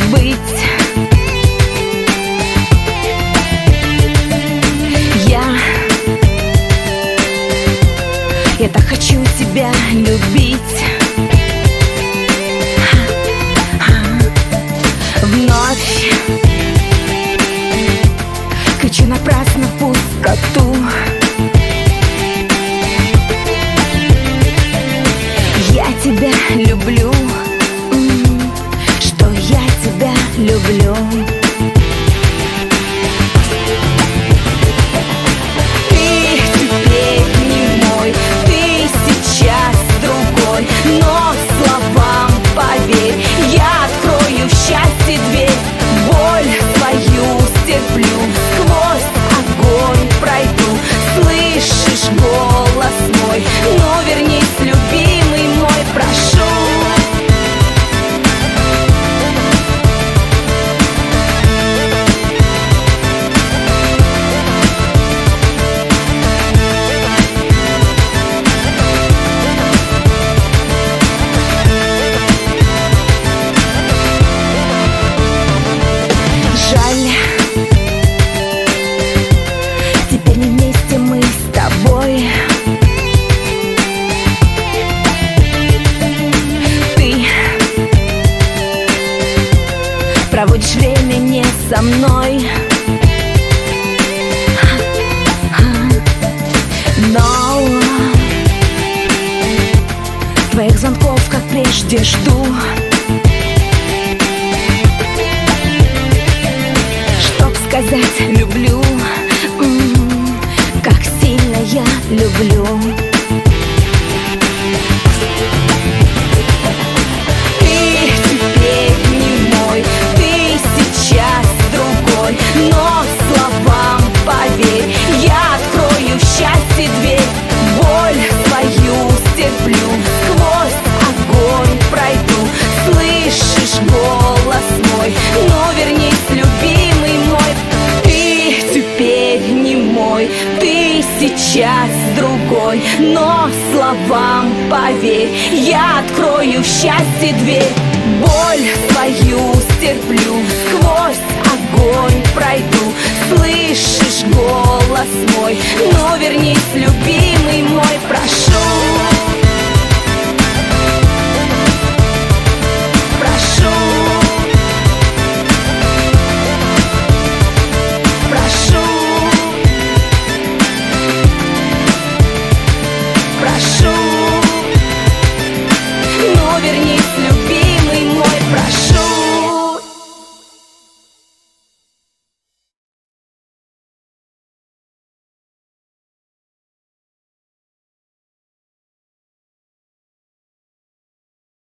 забыть. Я так хочу тебя любить. Вновь кричу напрасно в пустоту. Я тебя люблю, что я тебя люблю. Ты теперь не мой, ты сейчас другой, но словам поверь, я открою счастье дверь. Боль свою стерплю, сквозь огонь пройду. Слышишь голос мой? Ну вернись, любимый мой, прошу. Жаль, теперь не вместе мы с тобой. Ты проводишь время не со мной, но твоих звонков, как прежде, жду. Сказать люблю, как сильно я люблю. Ты теперь не мой, ты сейчас другой, но словам поверь, я открою счастье дверь. Боль свою стерплю, сквозь огонь пройду. Слышишь голос мой? Ну вернись, любимый мой. Ты теперь не мой, ты сейчас другой, но словам поверь, я открою счастье дверь. Боль свою стерплю, сквозь огонь пройду. Слышишь голос мой? Ну вернись, любимый мой, прошу.